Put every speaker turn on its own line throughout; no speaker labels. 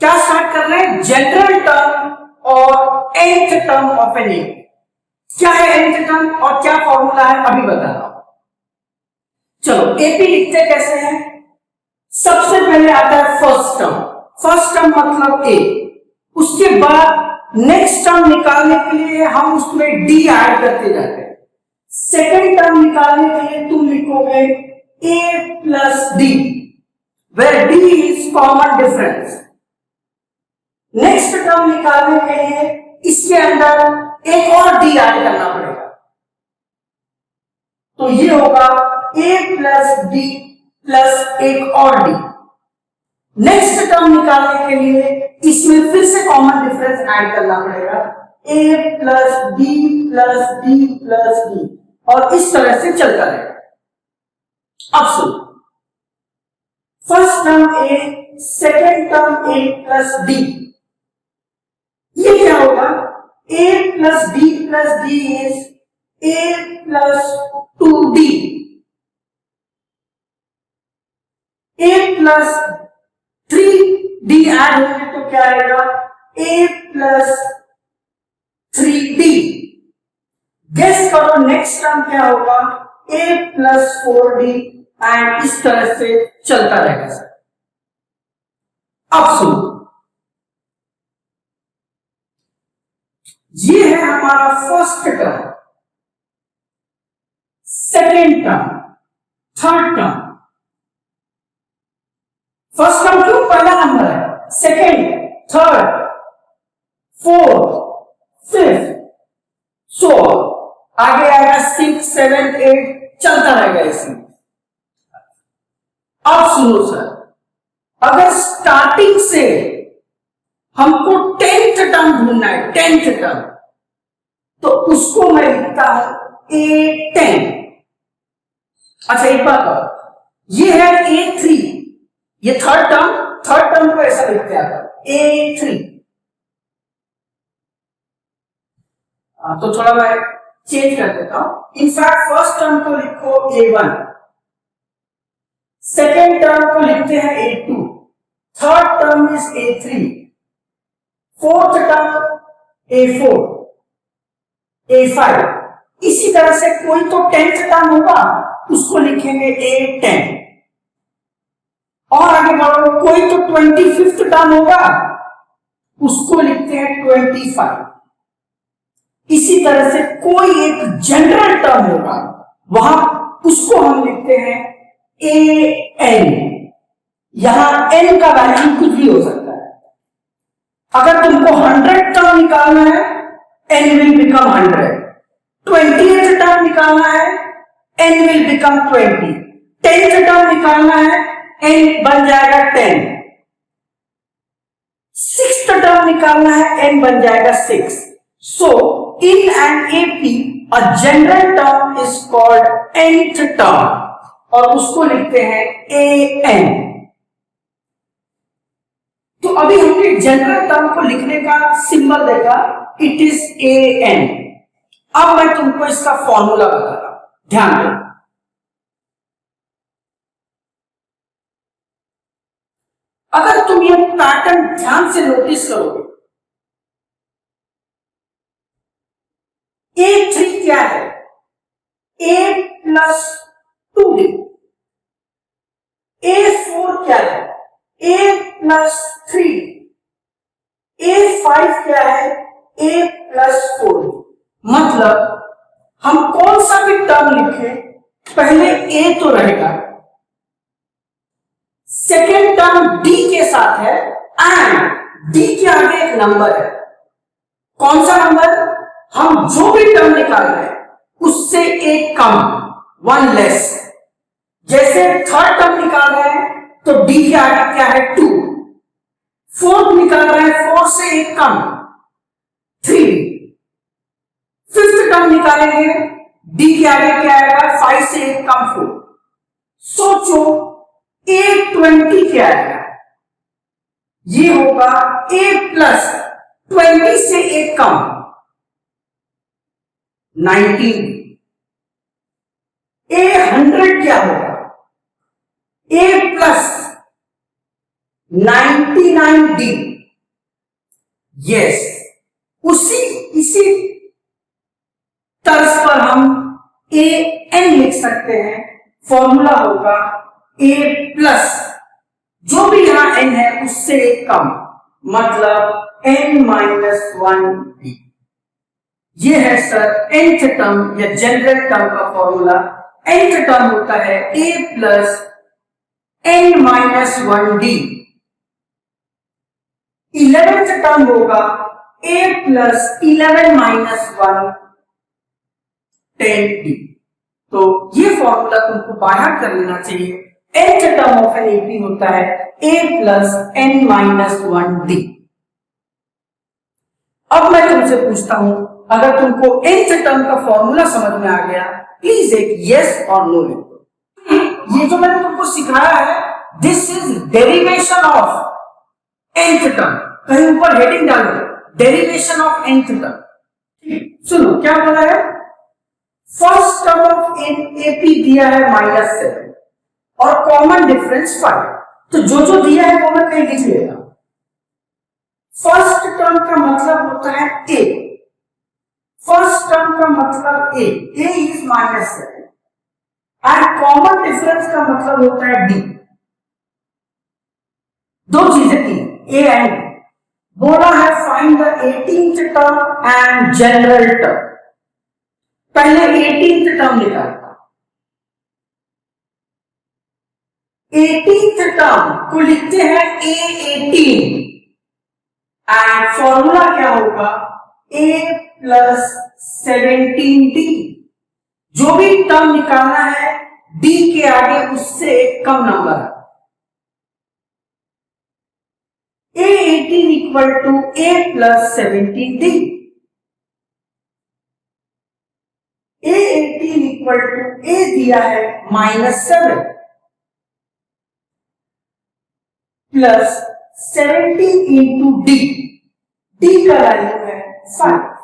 क्या स्टार्ट कर रहे हैं? जनरल टर्म और nth term of an A. क्या है nth टर्म और क्या फॉर्मूला है अभी बता रहा हूं। चलो एपी लिखते कैसे हैं? सबसे पहले आता है फर्स्ट टर्म। फर्स्ट टर्म मतलब ए। उसके बाद नेक्स्ट टर्म निकालने के लिए हम उसमें डी ऐड करते जाते हैं। सेकेंड टर्म निकालने के लिए तुम लिखोगे A plus D, where D is common difference. Next term निकालने के लिए इसके अंदर एक और डी ऐड करना पड़ेगा, तो ये होगा ए प्लस डी प्लस एक और डी। नेक्स्ट टर्म निकालने के लिए इसमें फिर से कॉमन डिफरेंस ऐड करना पड़ेगा, A plus D plus D plus D, और इस तरह से चलता रहेगा। अब सुनो, first term A, second term A plus D, ये क्या होगा? a plus D plus D is a plus 2d, a plus 3d add होंगे तो क्या आएगा? a plus 3d। गेस करो नेक्स्ट टर्म क्या होगा? a प्लस 4d, एंड इस तरह से चलता रहेगा सर। अब सुनो, ये है हमारा first term, second term, third term. First term क्यों? पहला नंबर है, सेकेंड, थर्ड, फोर्थ, फिफ्थ, सो आगे आएगा सिक्स, सेवेंथ, एट, चलता रहेगा इसमें। अब सुनो सर, अगर स्टार्टिंग से हमको 10th टर्म ढूंढना है, 10th टर्म, तो उसको मैं लिखता हूं A10। अच्छा एक बात और, ये है A3, ये थर्ड टर्म को ऐसा लिखते हैं A3। तो थोड़ा मैं चेंज कर देता हूं। इनफैक्ट फर्स्ट टर्म को लिखो A1, सेकेंड टर्म को लिखते हैं A2, third term is A3, fourth term A4, A5। इसी तरह से कोई तो 10th टर्म होगा, उसको लिखेंगे A10। और आगे बढ़ो, कोई तो 25th टर्म होगा, उसको लिखते हैं 25। इसी तरह से कोई एक जनरल टर्म होगा, वहां उसको हम लिखते हैं AN। यहां n का वैल्यू कुछ भी हो सकता है। अगर तुमको 100 टर्म निकालना है, n will become 100। 20th term निकालना है, n will become 20। 10th term निकालना है, n बन जाएगा 10। 6th टर्म निकालना है, n बन जाएगा 6। So in an AP a general term is called nth term, और उसको लिखते हैं AN। तो अभी हमने जनरल टर्म को लिखने का सिंबल देखा, इट इज AN। अब मैं तुमको इसका फॉर्मूला बता रहा हूं, ध्यान दो। अगर तुम ये पैटर्न ध्यान से नोटिस करोगे, A3 क्या है? A plus 2D। A4 क्या है? A plus 3। A5 क्या है? A plus 4। मतलब हम कौन सा भी टर्म लिखें, पहले A तो रहेगा, सेकेंड टर्म D के साथ है, एंड D के आगे एक नंबर है। कौन सा नंबर? हम जो भी टर्म निकाल रहे हैं उससे एक कम, वन लेस। जैसे थर्ड टर्म निकाल रहे हैं तो D के आगे क्या है? 2। फोर्थ निकाल रहे हैं, 4 से एक कम, 3। फिफ्थ टर्म निकालेंगे, D के आगे क्या आएगा? 5 से एक कम, 4। सोचो A20 क्या आएगा? ये होगा A प्लस 20 से एक कम, 19। A100 क्या होगा? A plus 99 9D। यस, इसी तर्ज पर हम ए एन लिख सकते हैं। फॉर्मूला होगा ए प्लस जो भी यहां एन है उससे कम, मतलब एन माइनस 1D। ये है सर nth टर्म या जनरल टर्म का फॉर्मूला। nth टर्म होता है a plus n minus 1D। 11th term होगा a प्लस 11 माइनस 1 10D। तो ये फॉर्मूला तुमको बाहर कर लेना चाहिए। nth term of an AP होता है a plus n minus 1D। अब मैं तुमसे पूछता हूं, अगर तुमको nth टर्म का फॉर्मूला समझ में आ गया, प्लीज एक यस और नो लिख दो। ये जो मैंने तुमको सिखाया है, this is derivation of nth term. कहीं ऊपर हेडिंग डाल दो, डेरिवेशन ऑफ nth टर्म। सुनो क्या बोला है, फर्स्ट टर्म ऑफ एपी दिया है -7 और कॉमन डिफरेंस 5। तो जो दिया है वो मैं कहीं लिख लेगा। फर्स्ट टर्म का मतलब होता है ए, फर्स्ट टर्म का मतलब ए इज -7 एंड कॉमन डिफरेंस का मतलब होता है डी। दो चीजें थी, ए एंड डी। बोला है find the 18th term and general term. पहले 18th टर्म निकालता। 18th टर्म को लिखते हैं A18 एंड फॉर्मूला क्या होगा A प्लस 17D। जो भी टर्म निकालना है D के आगे उससे कम नंबर है। A18 equal to A plus 17D। A18 equal to A दिया है -7 प्लस 17 इंटू D। D का वैल्यू है 5।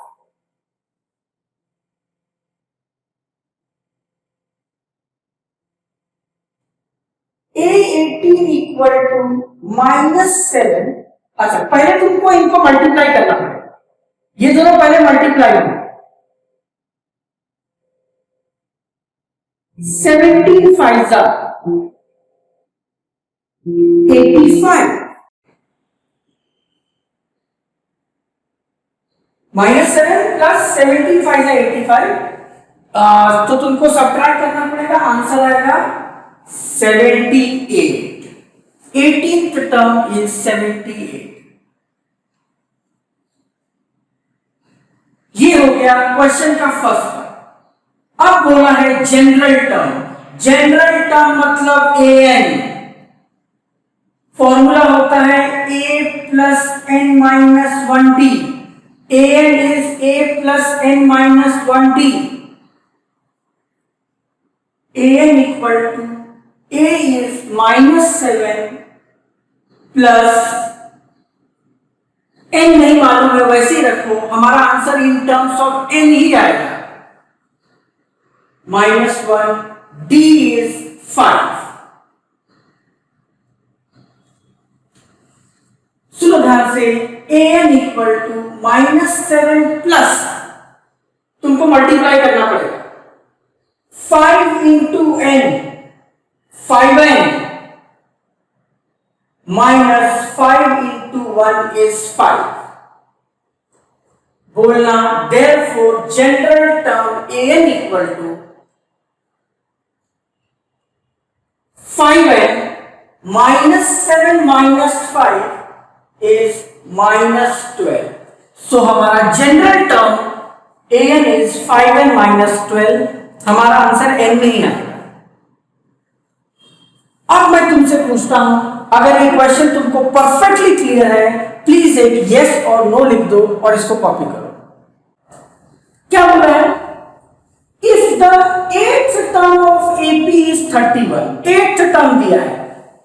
A18 equal to -7। अच्छा, पहले तुमको इनको मल्टीप्लाई करना पड़ेगा। ये दोनों पहले मल्टीप्लाई होंगे। 17 5 जा 85 -7 प्लस 17 5 जा 85। तो तुमको सब्ट्रैक्ट करना पड़ेगा, आंसर आएगा 78। 18th term is 78। ये हो गया क्वेश्चन का फर्स्ट पार्ट। अब बोला है जनरल टर्म। जनरल टर्म मतलब an। फॉर्मूला होता है a plus n minus 1d। an इज a plus n minus 1d। an equal to a is -7 plus n नहीं मालूम है, वैसे ही रखो। हमारा answer in terms of n ही आएगा। -1 d इज 5। सुनो ध्यान से, an इक्वल टू -7 प्लस तुमको मल्टीप्लाई करना पड़ेगा 5 into n 5n -5 into 1 is 5। बोलना therefore general term an equal to 5n -7 -5 is -12। So हमारा general term an is 5n -12। हमारा आंसर n में ही आएगा। अब मैं तुमसे पूछता हूं, अगर ये क्वेश्चन तुमको परफेक्टली क्लियर है, प्लीज एक यस और नो लिख दो और इसको कॉपी करो। क्या बोल रहा है, if the 8th term of AP is 31। 8th term दिया है।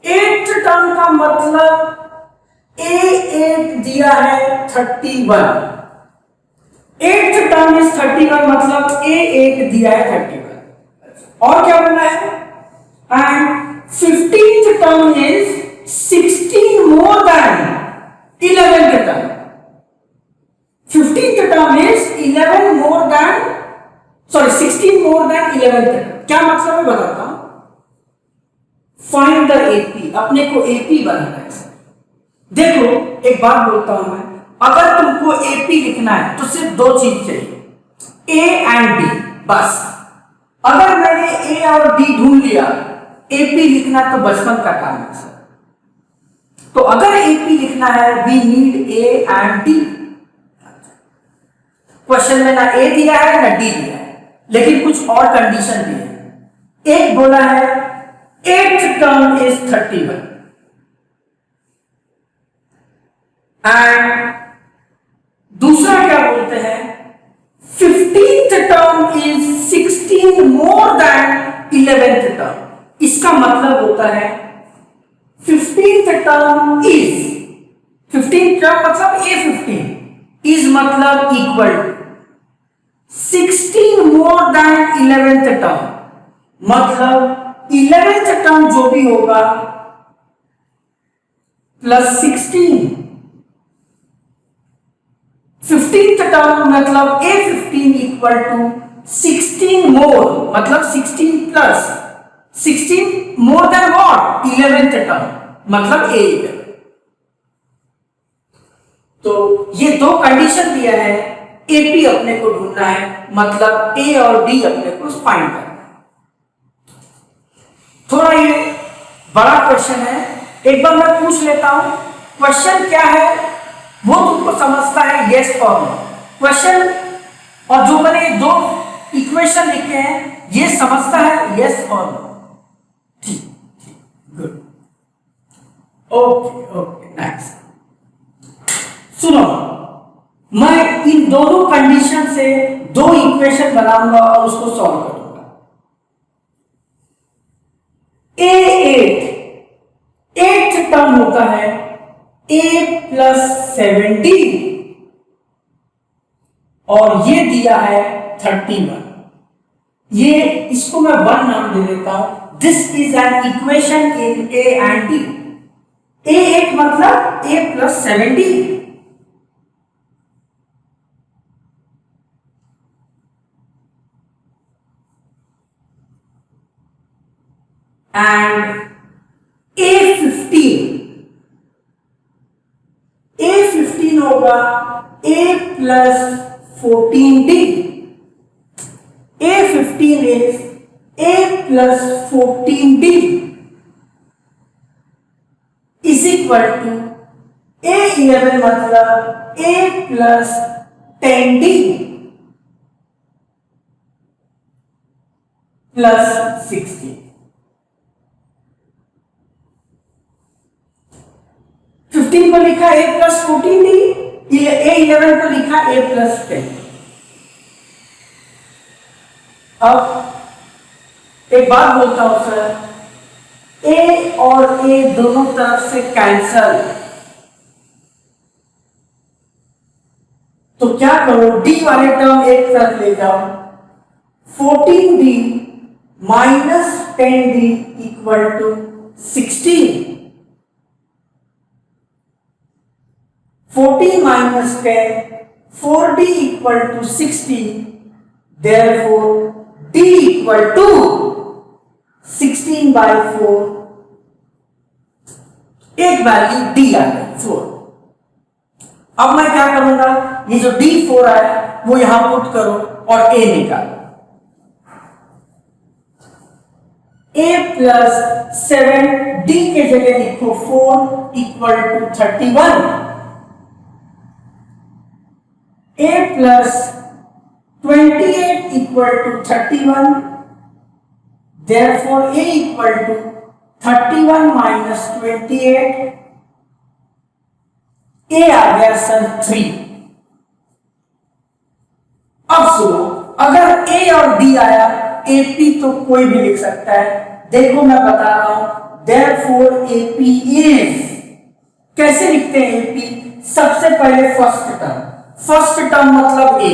8th टर्म का मतलब A8 दिया है 31। 8th टर्म इज 31 मतलब A8 दिया है 31। और क्या बोलना है, and 15th term is 16 more than 11th term. 15th term is 11 more than, sorry 16 more than 11th term. क्या मतलब है बताता हूं। फाइंड द एपी, अपने को एपी बनाना है। देखो एक बात बोलता हूं मैं, अगर तुमको एपी लिखना है तो सिर्फ दो चीज चाहिए, ए एंड डी, बस। अगर मैंने ए और डी ढूंढ लिया, एपी लिखना तो बचपन का काम है सर। तो अगर एपी लिखना है we need A and D. Question में ना ए दिया है ना डी दिया है, लेकिन कुछ और कंडीशन दी है। एक बोला है 8th टर्म इज 31 एंड दूसरा क्या बोलते हैं 15th term is 16 more than 11th term. इसका मतलब होता है 15th term is, 15th term मतलब A15 इज मतलब equal 16 more than 11th term, मतलब 11th टर्म जो भी होगा प्लस 16। 15th टर्म मतलब A15 इक्वल टू 16 मोर, मतलब 16 plus 16 more than what 11th term, मतलब A11। तो ये दो कंडीशन दिया है, एपी अपने को ढूंढना है, मतलब ए और डी अपने को फाइंड करना है। थोड़ा ये बड़ा क्वेश्चन है, एक बार मैं पूछ लेता हूं क्वेश्चन क्या है वो तुमको समझता है, यस और नो। क्वेश्चन और जो मैंने दो इक्वेशन लिखे हैं ये समझता है, यस और नो। ठीक ठीक, गुड, ओके ओके, नेक्स्ट। सुनो, मैं इन दोनों कंडीशन से दो इक्वेशन बनाऊंगा और उसको सॉल्व करूंगा। एट्थ टर्म होता है a प्लस 70 और ये दिया है 31। ये इसको मैं 1 नाम दे देता हूं। This is an equation in a and d। a8 मतलब a प्लस 70 and A15 होगा A plus 14D। A15 is A plus 14D is equal to A11 मतलब A plus 10D plus 16। 15 को लिखा A plus 14D, A11 को लिखा A plus 10। अब एक बात बोलता हूं सर, A और A दोनों तरफ से कैंसल, तो क्या करो D वाले टर्म एक तरफ ले जाओ, 14D minus 10D equal to 16। 14 minus 10, 4D equal to 16, therefore D equal to 16 by 4, एक वैल्यू D आ गई 4। अब मैं क्या करूंगा, ये जो D4 आया वो यहां पुट करो और A निकालो। A प्लस 7D के जगह लिखो 4 equal to 31। A plus 28 equal to 31, therefore A equal to 31 minus 28, A आ गया सर 3। अब सुनो, अगर A और D आया, AP तो कोई भी लिख सकता है। देखो मैं बता रहा हूं, therefore AP is, कैसे लिखते हैं AP, सबसे पहले फर्स्ट टर्म मतलब A,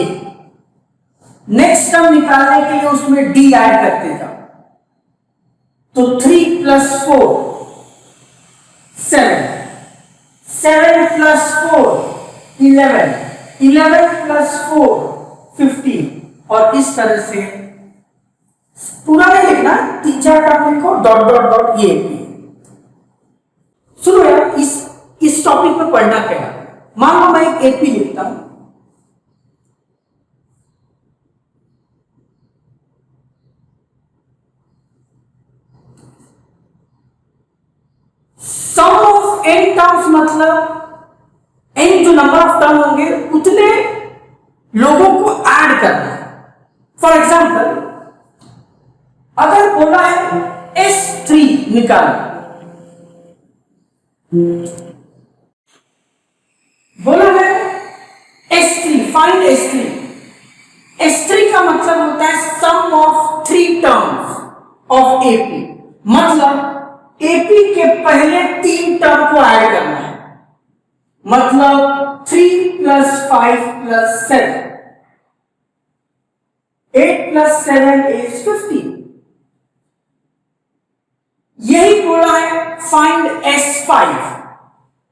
नेक्स्ट टर्म निकालने के लिए उसमें D ऐड करते जाओ, तो 3 प्लस 4 7, 7 प्लस 4 11, 11 प्लस 4 15, और इस तरह से पूरा नहीं लिखना, 3-4 टर्म लिखो, डॉट डॉट डॉट ये एपी। सुनो यार, इस टॉपिक में पढ़ना क्या है। मान लो मैं एक एपी लिखता हूं, सम ऑफ एन टर्म्स, मतलब एन जो नंबर ऑफ टर्म होंगे उतने लोगों को ऐड करना है। फॉर एग्जाम्पल, अगर बोला है S3 निकाल, बोला है S3 फाइंड S3, S3 का मतलब होता है सम ऑफ 3 टर्म्स ऑफ एपी, मतलब एपी के पहले 3 टर्म को ऐड करना है, मतलब 3 प्लस 5 प्लस 7, 8 प्लस 7 इज 15। यही बोला है फाइंड S5।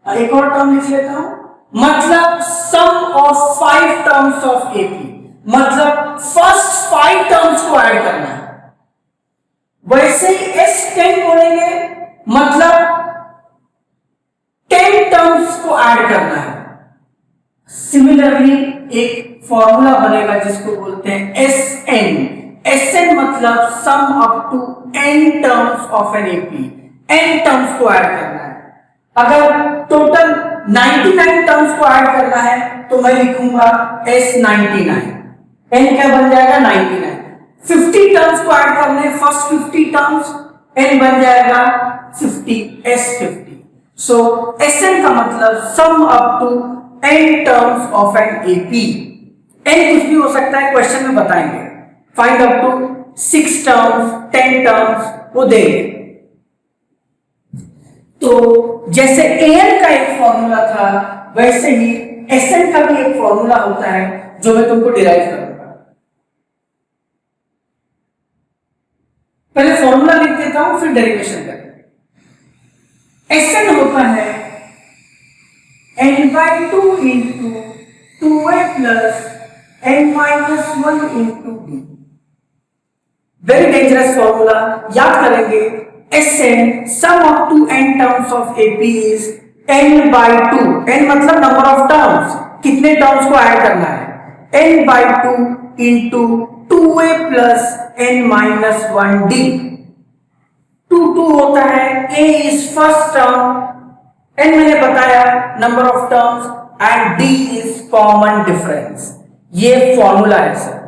एक और टर्म लिख लेता हूं, मतलब सम ऑफ 5 टर्म्स ऑफ एपी, मतलब फर्स्ट 5 टर्म्स को ऐड करना है। वैसे ही S10 बोलेंगे, मतलब 10 टर्म्स को ऐड करना है। सिमिलरली एक फॉर्मूला बनेगा जिसको बोलते हैं SN। SN मतलब sum up to n terms of an AP, n terms को ऐड करना है। अगर टोटल 99 टर्म्स को ऐड करना है तो मैं लिखूंगा S99, n क्या बन जाएगा 99। 50 टर्म्स को ऐड करने, फर्स्ट 50 टर्म्स, n बन जाएगा 50, S50। सो SN का मतलब sum up to n terms of an AP. n कुछ भी हो सकता है, क्वेश्चन में बताएंगे। Find up to 6 terms, 10 terms वो देंगे। तो जैसे an का एक फॉर्मूला था, वैसे ही SN का भी एक फॉर्मूला होता है जो मैं तुमको डिराइव करूंगा। पहले फॉर्मूला लिख देता हूं, फिर डेरिवेशन करेंगे। SN होता है n/2 into 2a plus n-1 into b। Very dangerous formula, याद करेंगे। SN sum up to n terms of AP is n/2। n मतलब नंबर ऑफ टर्म्स, कितने टर्म्स को ऐड करना है, n/2 into 2a plus n-1d। 2 होता है, a is first term, n मैंने बताया number of terms, and d is common difference. ये फॉर्मूला है सर।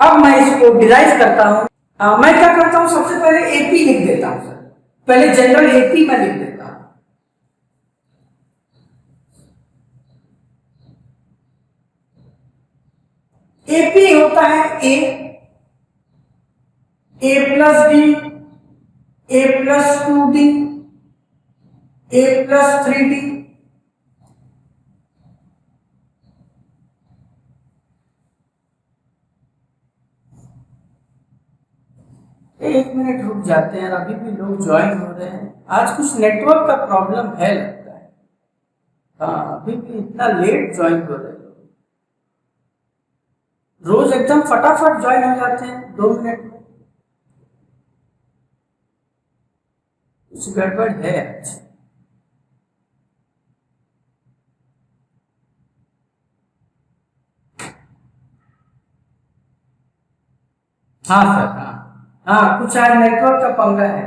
अब मैं इसको डिराइव करता हूं। मैं क्या करता हूं, सबसे पहले एपी लिख देता हूं सर। पहले जनरल एपी मैं लिख देता हूं। एपी होता है A plus D, A plus 2d, ए प्लस 3d। एक मिनट रुक जाते हैं, अभी भी लोग ज्वाइन हो रहे हैं। आज कुछ नेटवर्क का प्रॉब्लम है लगता है। हाँ, अभी भी इतना लेट ज्वाइन हो रहे हैं लोग। रोज एकदम फटाफट ज्वाइन हो जाते हैं 2 मिनट में। कुछ गड़बड़ है आज। हाँ सर, हाँ कुछ आज नेटवर्क का पंगा है।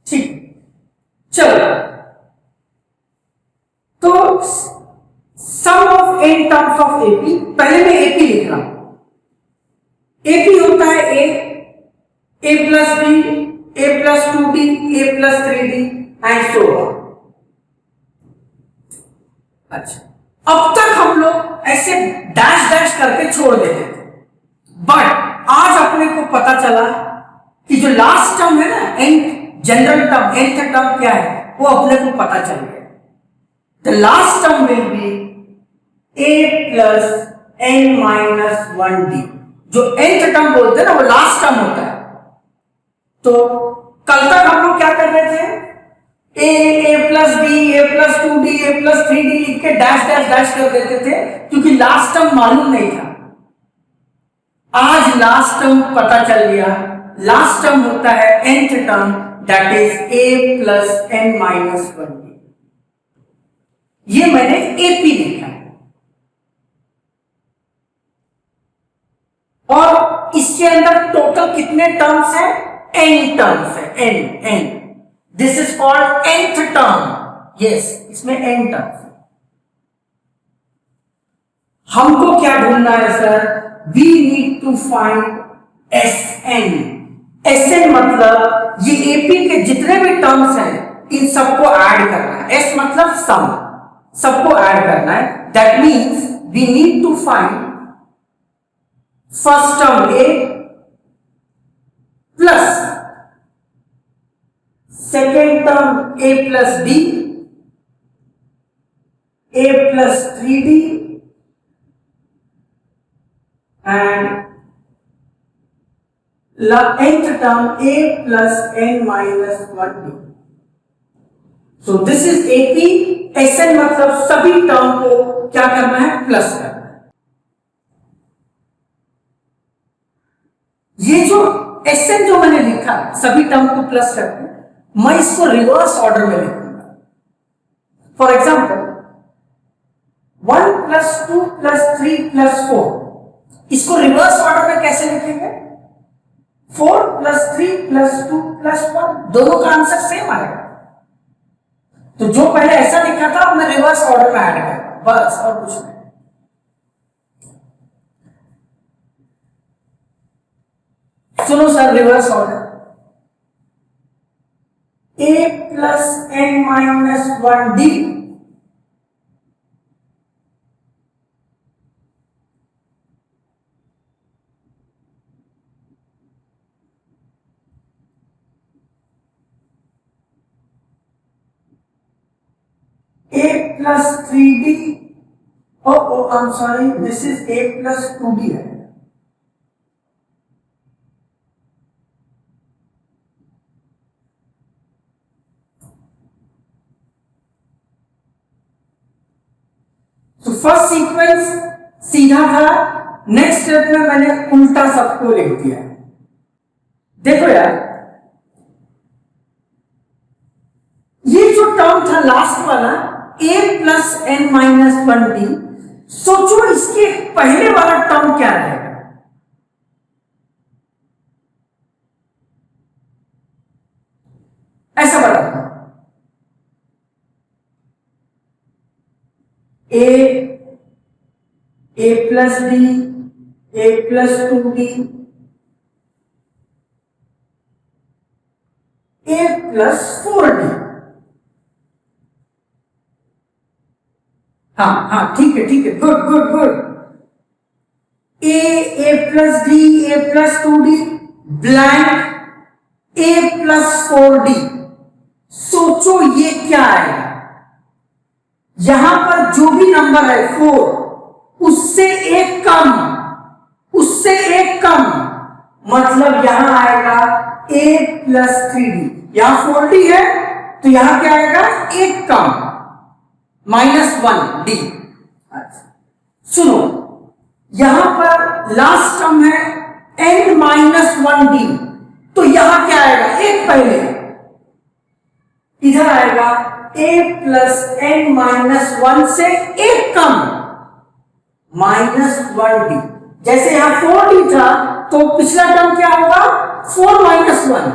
ठीक, चलो। तो sum of n terms of AP, पहले मैं एपी लिख रहा हूं। एपी होता है A plus B, A plus 2d, ए plus 3d and so on. अच्छा, अब तक हम लोग ऐसे डैश डैश करके छोड़ देते थे, बट आज अपने को पता चला कि जो लास्ट टर्म है ना, nth general term, nth term क्या है, वो अपने को पता चल गया। The last term will be a plus n-1d। जो nth टर्म बोलते हैं ना, वो लास्ट टर्म होता है। तो कल तक हम लोग क्या कर रहे थे, ए plus B, A plus 2d, ए प्लस 3d लिख के डैश डैश डैश कर देते थे, क्योंकि लास्ट टर्म मालूम नहीं था। आज लास्ट टर्म पता चल गया। लास्ट टर्म होता है nth term, that is a plus n minus 1d। ये मैंने एपी लिखा है। और इसके अंदर टोटल कितने टर्म्स हैं, n टर्म्स है, n। This is called nth term. Yes, इसमें n टर्म्स है। हमको क्या ढूंढना है sir, we need to find Sn। Sn मतलब ये एपी के जितने भी टर्म्स हैं इन सबको ऐड करना है। S मतलब सम, सबको ऐड करना है। That means we need to find first term A plus second term A plus B, A plus 3D and nth term A plus n minus 1d। So this is AP। Sn मतलब सभी term को क्या करना है, plus करना है। ये जो Sn जो मैंने लिखा सभी टर्म को प्लस करके, मैं इसको रिवर्स ऑर्डर में लिखूंगा। For example 1 plus 2 plus 3 plus 4, इसको रिवर्स ऑर्डर में कैसे लिखेंगे, 4 प्लस 3 प्लस 2 प्लस 1, दोनों का आंसर सेम आएगा। तो जो पहले ऐसा लिखा था अब मैं रिवर्स ऑर्डर में ऐड करूंगा, बस और कुछ नहीं। सुनो sir, reverse order, a plus n minus 1d a plus 3d, oh I'm sorry, this is a plus 2d है। तो फर्स्ट सीक्वेंस सीधा था, नेक्स्ट स्टेप में मैंने उल्टा सबको लिख दिया। देखो यार, ये जो टर्म था लास्ट वाला a plus n minus 1d, सोचो इसके पहले वाला टर्म क्या रहेगा। ऐसा बताता हूं, a plus d, a plus 2d, a plus 4d। हाँ ठीक है, good good good. a plus d, a plus 2d, blank a plus 4d। सोचो ये क्या आएगा, यहां पर जो भी नंबर है 4, उससे एक कम, उससे एक कम, मतलब यहां आएगा a प्लस 3d। यहां 4d है तो यहां क्या आएगा, एक कम, -1d। सुनो, यहां पर लास्ट टर्म है n माइनस 1d, तो यहां क्या आएगा, एक पहले, इधर आएगा a प्लस n माइनस 1 से एक कम, -1d। जैसे यहां 4d था तो पिछला टर्म क्या होगा, 4 माइनस 1,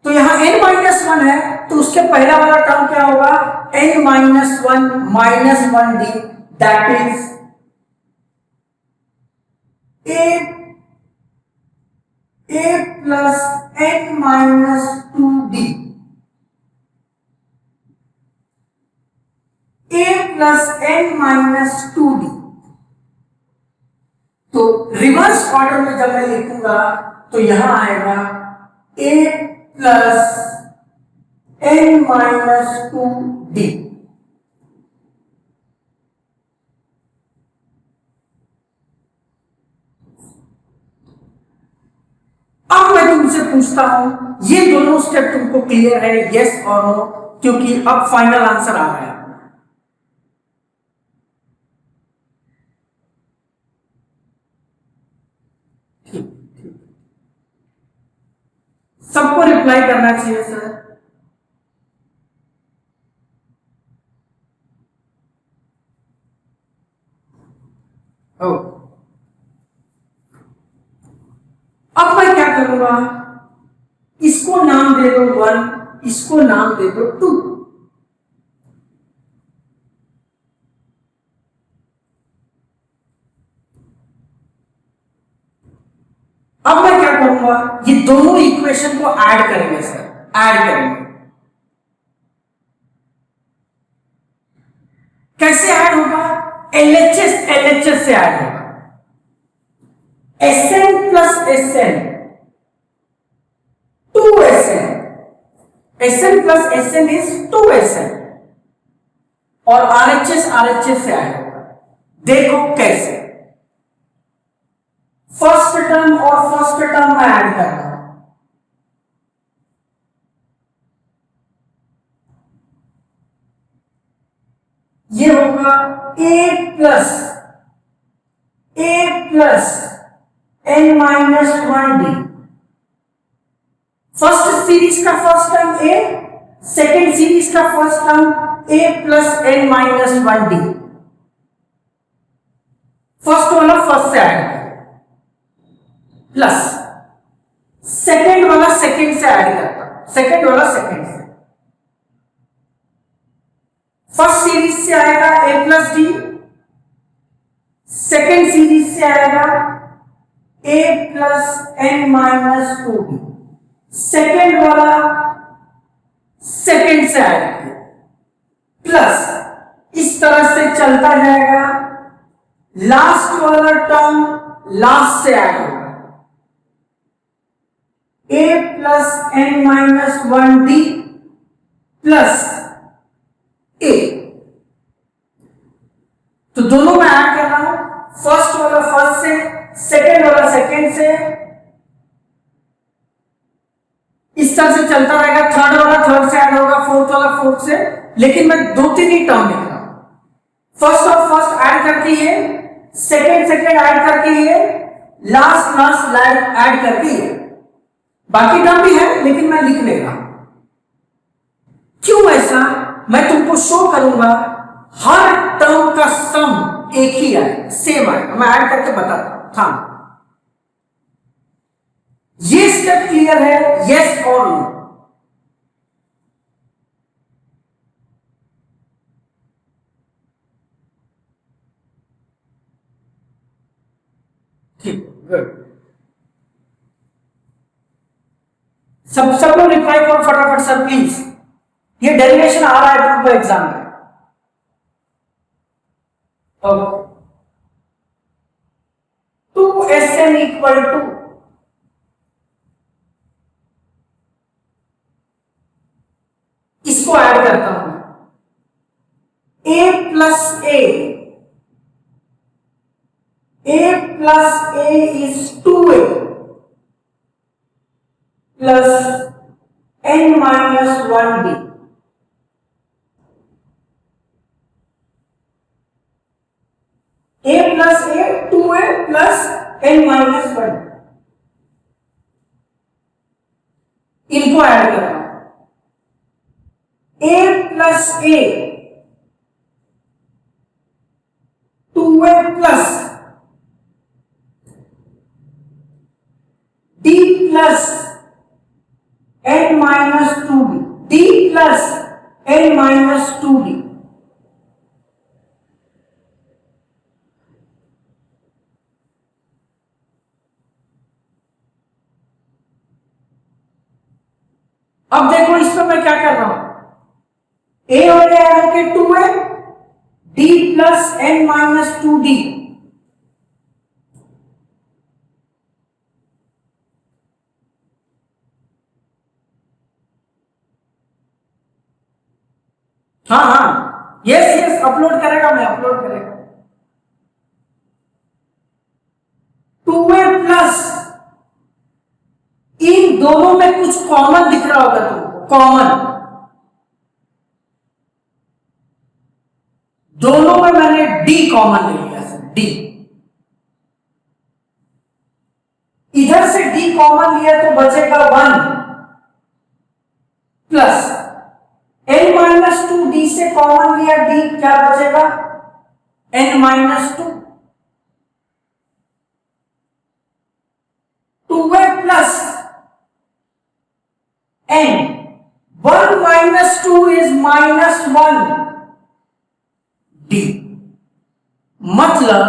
तो यहां n माइनस 1 है तो उसके पहला वाला टर्म क्या होगा, n minus 1 minus 1d, that is a plus n minus 2d, a plus n minus 2d। तो रिवर्स ऑर्डर में जब मैं लिखूंगा तो यहां आएगा a plus n minus 2d। अब मैं तुमसे पूछता हूं, ये दोनों स्टेप तुमको क्लियर है, यस और नो, क्योंकि अब फाइनल आंसर आ रहा है। सबको रिप्लाई करना चाहिए सर। ओ, अब मैं क्या करूंगा, इसको नाम दे दो 1, इसको नाम दे दो 2। अब मैं क्या करूंगा, ये दोनों इक्वेशन को ऐड करेंगे सर, ऐड करेंगे। कैसे ऐड होगा, एलएचएस से ऐड होगा। Sn plus Sn 2Sn, Sn plus Sn is 2Sn, और RHS से ऐड होगा। देखो कैसे, फर्स्ट टर्म और फर्स्ट टर्म में ऐड कर रहा हूं। ये होगा a plus n minus 1d। First series का first term a, second series का first term a plus n minus 1d। First वाला फर्स्ट से ऐड प्लस सेकेंड वाला सेकेंड से ऐड करता हूं, सेकेंड वाला सेकेंड से। फर्स्ट सीरीज से आएगा a plus D, second series से आएगा a plus n minus 2d। Second वाला सेकेंड से ऐड किया, प्लस इस तरह से चलता जाएगा। लास्ट वाला टर्म लास्ट से ऐड होगा, a plus n minus 1d plus a। तो दोनों में ऐड कर रहा हूं, फर्स्ट वाला फर्स्ट से, सेकेंड वाला सेकेंड से, इस तरह से चलता रहेगा। थर्ड वाला थर्ड से ऐड होगा, फोर्थ वाला फोर्थ से। लेकिन मैं 2-3 ही टर्म लिख रहा हूं, फर्स्ट और फर्स्ट ऐड करके ये, सेकेंड ऐड करके ये, लास्ट ऐड करके ये। बाकी टर्म भी है लेकिन मैं लिख ले रहा हूं। क्यों ऐसा, मैं तुमको शो करूंगा। हर टर्म का सम एक ही है, सेम है, मैं ऐड करके बताता हूं। ये स्टेप क्लियर है, यस और नो? ठीक, गुड। सब लोग रिप्लाई करो फटाफट सर प्लीज। ये डेरिवेशन आ रहा है तुमको एग्जाम में। ओके, 2Sn इक्वल टू, इसको ऐड करता हूं, a plus a is 2a plus n minus 1d। a plus a 2a plus n minus 1, इनको ऐड कर रहा हूं। a plus a 2a plus d plus n minus 2d, d plus n minus 2d। अब देखो इसमें मैं क्या कर रहा हूं, a और a ऐड होके 2a, d plus n minus 2d। हाँ, यस अपलोड करेगा, मैं अपलोड करेगा। 2a प्लस इन इन दोनों में कुछ कॉमन दिख रहा होगा तुमको, कॉमन दोनों में मैंने d कॉमन ले लिया सर, d इधर से d कॉमन लिया तो बचेगा 1 प्लस n-2 d से कॉमन लिया d क्या बचेगा n-2 2a plus n 1 minus 2 is minus 1 d मतलब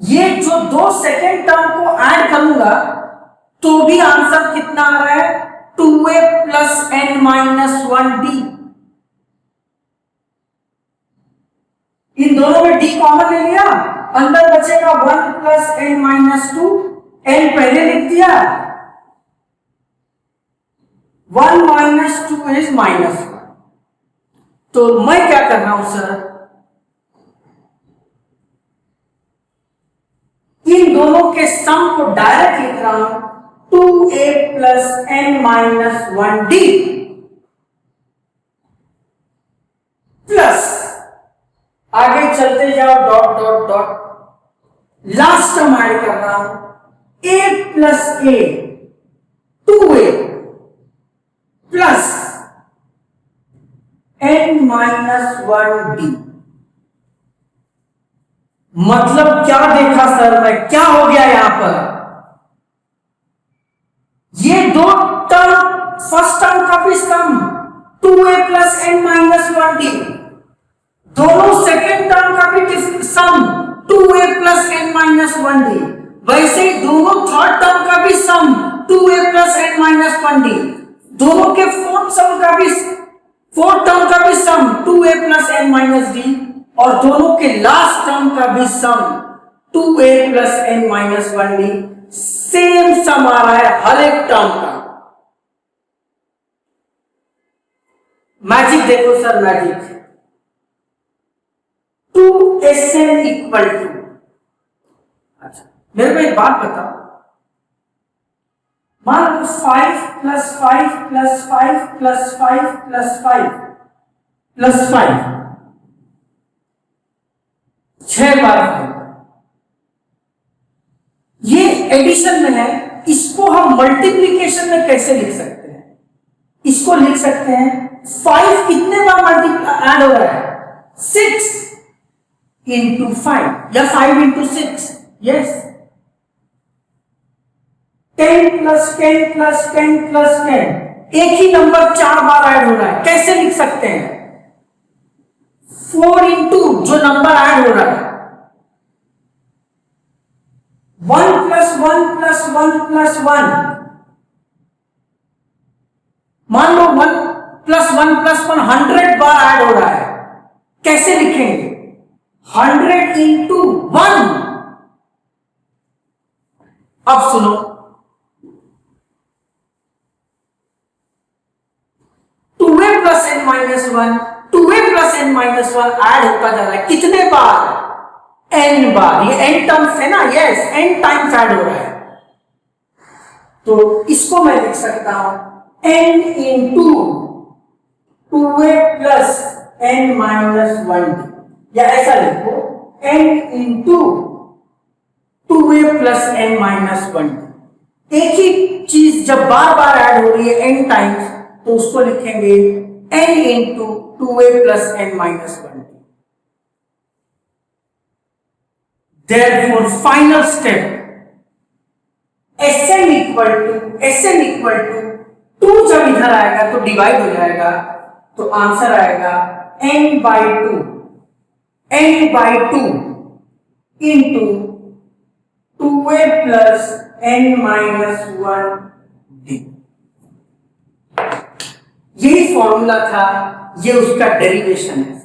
ये जो दो सेकेंड टर्म को ऐड करूंगा तो भी आंसर कितना आ रहा है 2a प्लस n-1d। इन दोनों में d कॉमन ले लिया, अंदर बचेगा 1 प्लस n-2, n पहले लिख दिया, 1 minus 2 is minus 1। तो मैं क्या कर रहा हूं सर, इन दोनों के सम को डायरेक्ट लिख रहा हूं 2a प्लस n-1d प्लस आगे चलते जाओ dot dot dot last term add कर रहा हूं a plus a 2a plus n-1d। मतलब क्या देखा सर मैं, क्या हो गया यहां पर, ये दो टर्म फर्स्ट टर्म का भी सम 2a प्लस n-1d, दोनों सेकेंड टर्म का भी सम 2a प्लस n-1d, वैसे ही दोनों थर्ड टर्म का भी सम 2a प्लस n-1d, दोनों के फोर्थ टर्म का भी सम 2a प्लस n-d और दोनों के लास्ट टर्म का भी सम 2a प्लस n-1d। सेम सम आ रहा है हर एक टर्म का। मैजिक देखो sir, magic 2Sn equal to, अच्छा मेरे को एक बात बताओ, मान लो 5 plus 5 plus 5 plus 5 plus 5 plus 5 6 बार है, ये एडिशन में है, इसको हम मल्टीप्लीकेशन में कैसे लिख सकते हैं, इसको लिख सकते हैं 5 कितने बार मल्टीप्लाई ऐड हो रहा है 6 इंटू 5 या 5 into 6, yes 10 plus 10 plus 10 plus 10, एक ही नंबर 4 बार ऐड हो रहा है, कैसे लिख सकते हैं 4 इंटू जो नंबर ऐड हो रहा है 1 प्लस 1 प्लस 1 प्लस 1, मान लो 1 प्लस 1 प्लस 1 100 बार ऐड हो रहा है, कैसे लिखेंगे 100 इंटू 1। अब सुनो, 2a plus n-1 2a plus n-1 add होता जा रहा है कितने बार, n बार, ये n टर्म्स है ना, यस n टाइम्स ऐड हो रहा है, तो इसको मैं लिख सकता हूं n into 2a plus n-1d, या ऐसा लिखो n into 2a plus n-1d। एक ही चीज जब बार बार ऐड हो रही है n टाइम्स तो उसको लिखेंगे n into 2a plus n-1d। Therefore, final step Sn equal to 2 जब इधर आएगा तो डिवाइड हो जाएगा, तो आंसर आएगा n by 2 into 2a plus n-1d। यही फॉर्मूला था, ये उसका डेरिवेशन है।